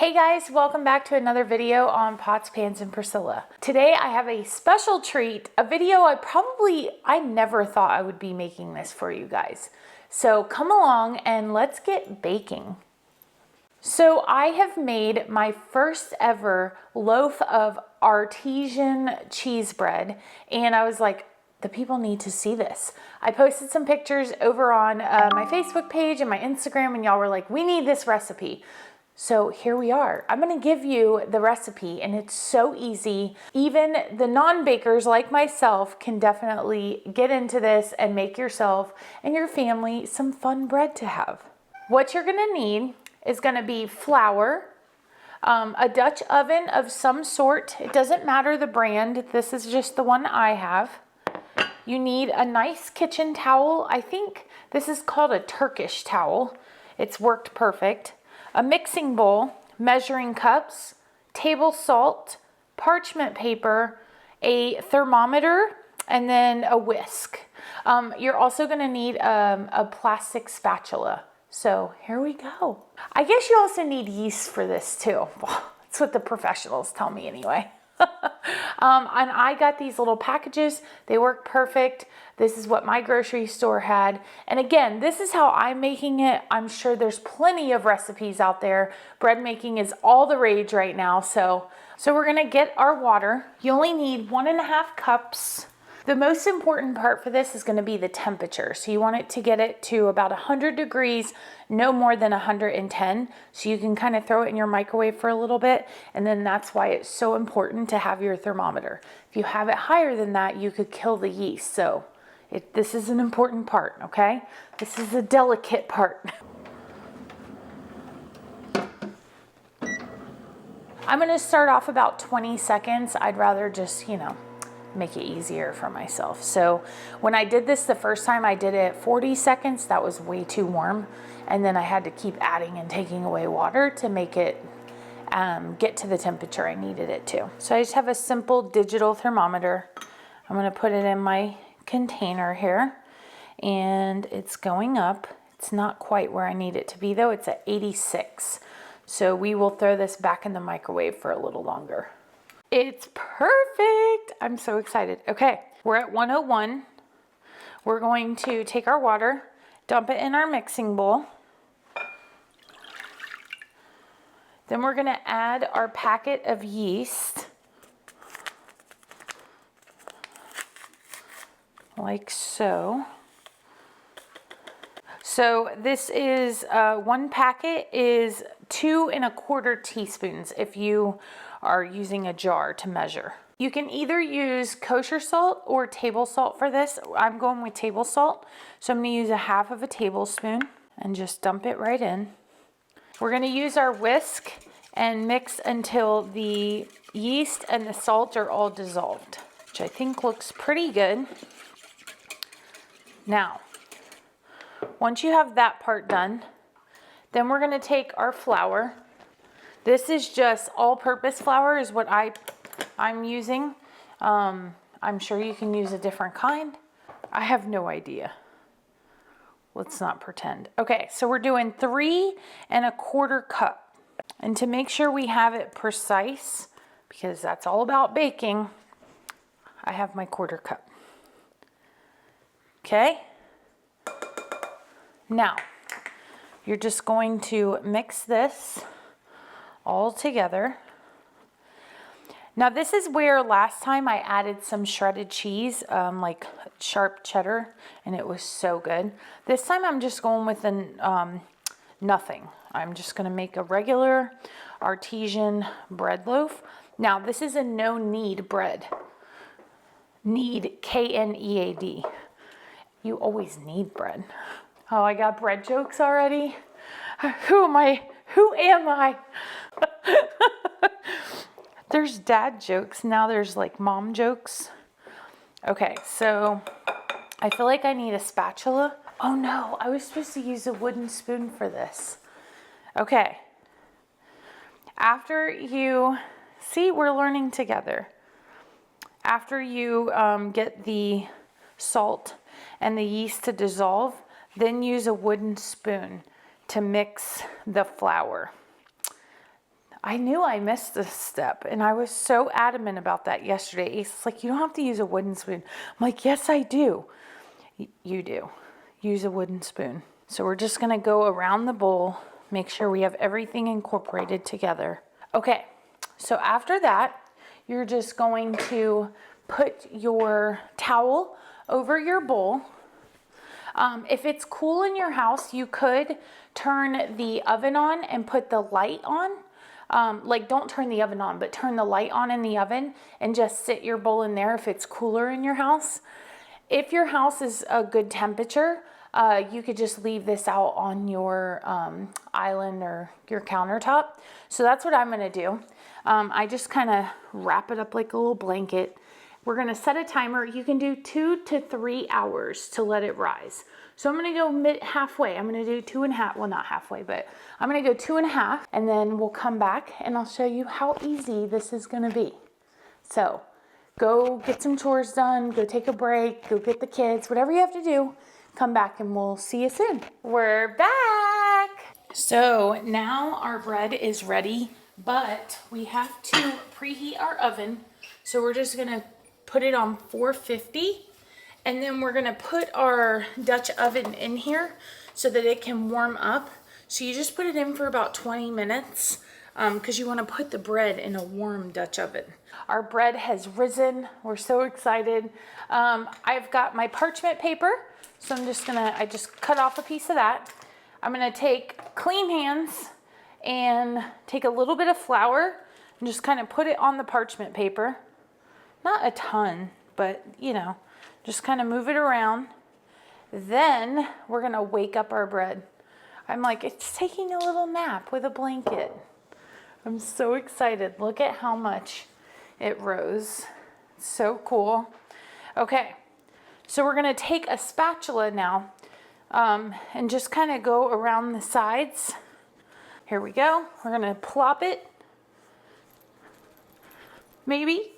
Hey guys, welcome back to another video on Pots, Pans, and Priscilla. Today I have a special treat, a video I never thought I would be making this for you guys. So come along and let's get baking. So I have made my first ever loaf of artesian cheese bread, and I was like, the people need to see this. I posted some pictures over on my Facebook page and my Instagram, and y'all were like, we need this recipe. So here we are. I'm gonna give you the recipe, and it's so easy. Even the non-bakers like myself can definitely get into this and make yourself and your family some fun bread to have. What you're gonna need is gonna be flour, a Dutch oven of some sort. It doesn't matter the brand. This is just the one I have. You need a nice kitchen towel. I think this is called a Turkish towel. It's worked perfect. A mixing bowl, measuring cups, table salt, parchment paper, a thermometer, and then a whisk. You're also going to need a plastic spatula. So here we go. I guess you also need yeast for this too. That's what the professionals tell me anyway. And I got these little packages. They work perfect. This is what my grocery store had. And again, this is how I'm making it. I'm sure there's plenty of recipes out there. Bread making is all the rage right now. So we're gonna get our water. You only need 1.5 cups. The most important part for this is gonna be the temperature. So you want it to get it to about 100 degrees, no more than 110. So you can kind of throw it in your microwave for a little bit. And then that's why it's so important to have your thermometer. If you have it higher than that, you could kill the yeast. So this is an important part, okay? This is a delicate part. I'm gonna start off about 20 seconds. I'd rather just, make it easier for myself. So when I did this the first time, I did it 40 seconds. That was way too warm. And then I had to keep adding and taking away water to make it get to the temperature I needed it to. So I just have a simple digital thermometer. I'm gonna put it in my container here, and it's going up. It's not quite where I need it to be though. It's at 86. So we will throw this back in the microwave for a little longer. It's perfect. I'm so excited. Okay, we're at 101. We're going to take our water, dump it in our mixing bowl. Then we're gonna add our packet of yeast. Like so. So this is, one packet is 2¼ teaspoons if you are using a jar to measure. You can either use kosher salt or table salt for this. I'm going with table salt. So I'm gonna use 1/2 tablespoon and just dump it right in. We're gonna use our whisk and mix until the yeast and the salt are all dissolved, which I think looks pretty good. Now, once you have that part done, then we're gonna take our flour. This is just all-purpose flour is what I'm using. I'm sure you can use a different kind. I have no idea. Let's not pretend. Okay, so we're doing 3¼ cup. And to make sure we have it precise, because that's all about baking, I have my 1/4 cup. Okay? Now, you're just going to mix this all together. Now this is where last time I added some shredded cheese, like sharp cheddar, and it was so good. This time I'm just going with nothing. I'm just gonna make a regular artesian bread loaf. Now this is a no-knead bread. Knead, K-N-E-A-D. You always need bread. Oh, I got bread jokes already? Who am I? Who am I? There's dad jokes. Now there's like mom jokes. Okay, so I feel like I need a spatula. Oh no, I was supposed to use a wooden spoon for this. Okay. After you, see, we're learning together. After you get the salt and the yeast to dissolve, then use a wooden spoon to mix the flour. I knew I missed this step, and I was so adamant about that yesterday. It's like, you don't have to use a wooden spoon. I'm like, yes, I do. You do. Use a wooden spoon. So we're just gonna go around the bowl, make sure we have everything incorporated together. Okay, so after that, you're just going to put your towel over your bowl. If it's cool in your house, you could turn the oven on and put the light on. Like, don't turn the oven on, but turn the light on in the oven and just sit your bowl in there if it's cooler in your house. If your house is a good temperature, you could just leave this out on your island or your countertop. So that's what I'm gonna do. I just kind of wrap it up like a little blanket. We're gonna set a timer. You can do 2 to 3 hours to let it rise. So I'm gonna go halfway. I'm gonna do 2.5, well, not halfway, but I'm gonna go 2.5, and then we'll come back and I'll show you how easy this is gonna be. So go get some chores done, go take a break, go get the kids, whatever you have to do, come back and we'll see you soon. We're back. So now our bread is ready, but we have to preheat our oven. So we're just gonna put it on 450, and then we're gonna put our Dutch oven in here so that it can warm up. So you just put it in for about 20 minutes because you wanna put the bread in a warm Dutch oven. Our bread has risen. We're so excited. I've got my parchment paper, so I just cut off a piece of that. I'm gonna take clean hands and take a little bit of flour and just kind of put it on the parchment paper. Not a ton, but you know, just kind of move it around. Then we're gonna wake up our bread. I'm like, it's taking a little nap with a blanket. I'm so excited. Look at how much it rose. It's so cool. Okay, so we're gonna take a spatula now and just kind of go around the sides. Here we go. We're gonna plop it. Maybe.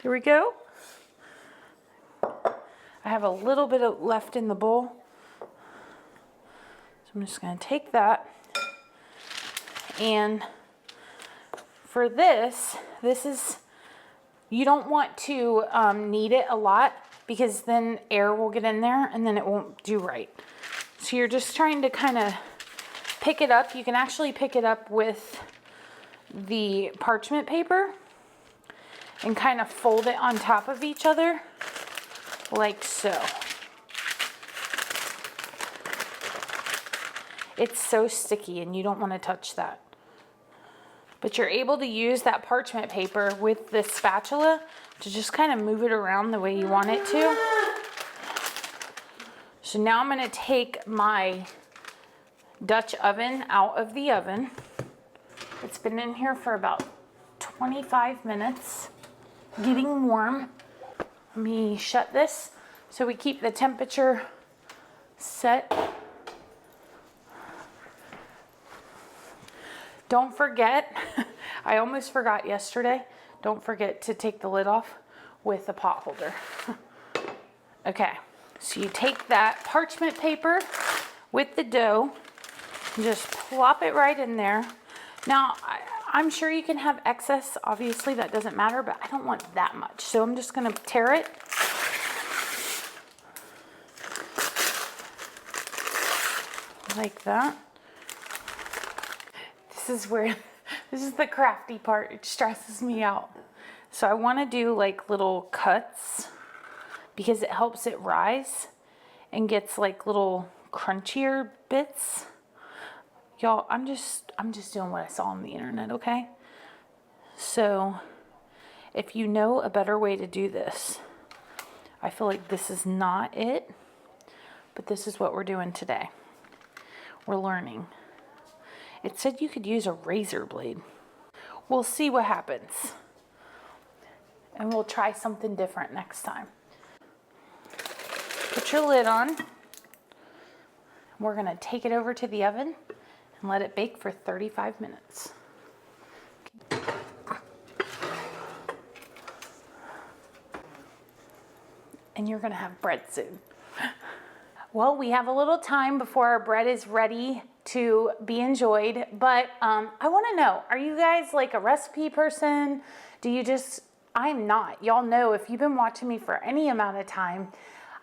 Here we go. I have a little bit left in the bowl. So I'm just gonna take that. And for this is, you don't want to knead it a lot because then air will get in there and then it won't do right. So you're just trying to kind of pick it up. You can actually pick it up with the parchment paper and kind of fold it on top of each other like so. It's so sticky and you don't want to touch that. But you're able to use that parchment paper with the spatula to just kind of move it around the way you want it to. So now I'm going to take my Dutch oven out of the oven. It's been in here for about 25 minutes, getting warm. Let me shut this so we keep the temperature set. Don't forget, I almost forgot yesterday, don't forget to take the lid off with the pot holder. Okay, so you take that parchment paper with the dough and just plop it right in there. Now, I'm sure you can have excess, obviously that doesn't matter, but I don't want that much. So I'm just gonna tear it. Like that. This is the crafty part. It stresses me out. So I want to do like little cuts because it helps it rise and gets like little crunchier bits. Y'all, I'm just doing what I saw on the internet, okay? So if you know a better way to do this, I feel like this is not it, but this is what we're doing today. We're learning. It said you could use a razor blade. We'll see what happens. And we'll try something different next time. Put your lid on. We're gonna take it over to the oven and let it bake for 35 minutes. And you're gonna have bread soon. Well, we have a little time before our bread is ready to be enjoyed. But I want to know, are you guys like a recipe person? Do you just, I'm not. Y'all know if you've been watching me for any amount of time,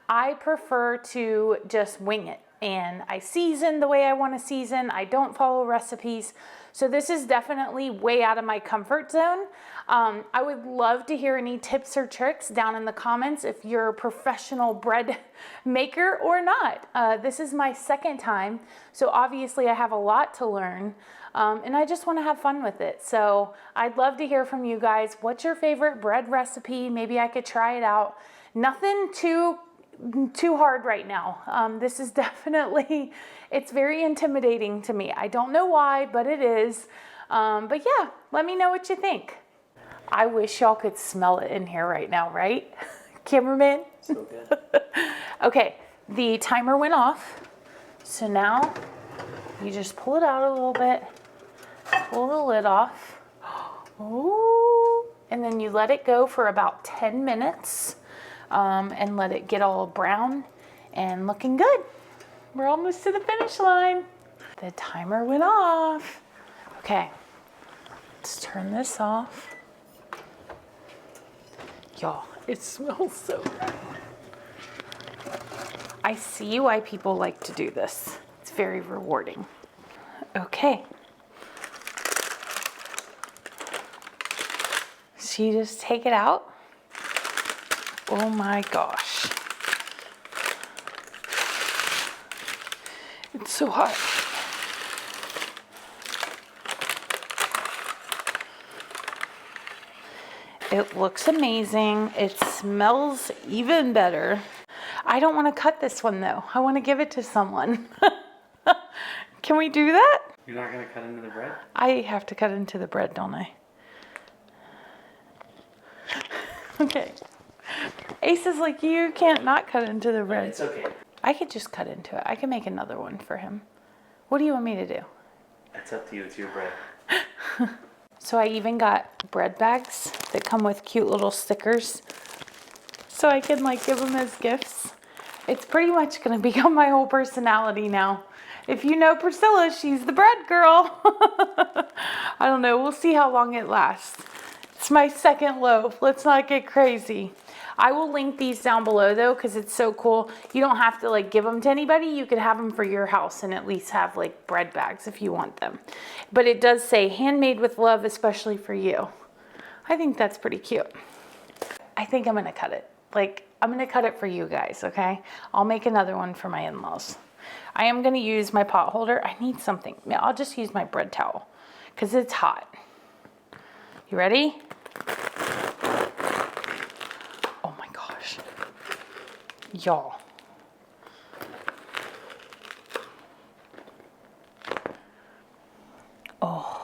I prefer to just wing it. And I season the way I want to season. I don't follow recipes. So this is definitely way out of my comfort zone. I would love to hear any tips or tricks down in the comments if you're a professional bread maker or not. This is my second time, so obviously I have a lot to learn, and I just want to have fun with it. So I'd love to hear from you guys. What's your favorite bread recipe? Maybe I could try it out. Nothing too hard right now. This is definitely, it's very intimidating to me. I don't know why, but it is. But yeah, let me know what you think. I wish y'all could smell it in here right now, right? Cameraman? So good. Okay, the timer went off. So now you just pull it out a little bit, pull the lid off. Ooh, and then you let it go for about 10 minutes. And let it get all brown and looking good. We're almost to the finish line. The timer went off. Okay, let's turn this off. Y'all, it smells so good. I see why people like to do this. It's very rewarding. Okay. So you just take it out. Oh my gosh. It's so hot. It looks amazing. It smells even better. I don't want to cut this one though. I want to give it to someone. Can we do that? You're not going to cut into the bread? I have to cut into the bread, don't I? Okay. Ace is like, you can't not cut into the bread. It's okay. I could just cut into it. I can make another one for him. What do you want me to do? It's up to you. It's your bread. So I even got bread bags that come with cute little stickers. So I can like give them as gifts. It's pretty much going to become my whole personality now. If you know Priscilla, she's the bread girl. I don't know. We'll see how long it lasts. It's my second loaf. Let's not get crazy. I will link these down below though, because it's so cool. You don't have to like give them to anybody. You could have them for your house and at least have like bread bags if you want them. But it does say handmade with love, especially for you. I think that's pretty cute. I think I'm going to cut it. Like, I'm going to cut it for you guys, okay? I'll make another one for my in-laws. I am going to use my pot holder. I need something. I'll just use my bread towel because it's hot. You ready? Oh my gosh. Y'all. Oh.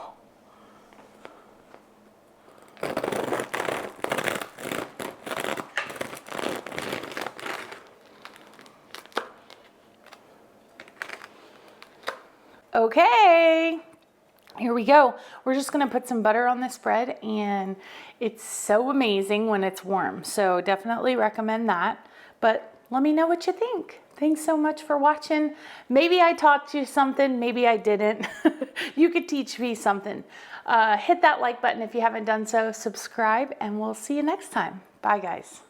Okay, here we go. We're just gonna put some butter on this bread and it's so amazing when it's warm. So definitely recommend that. But let me know what you think. Thanks so much for watching. Maybe I taught you something, maybe I didn't. You could teach me something. Hit that like button if you haven't done so, subscribe, and we'll see you next time. Bye guys.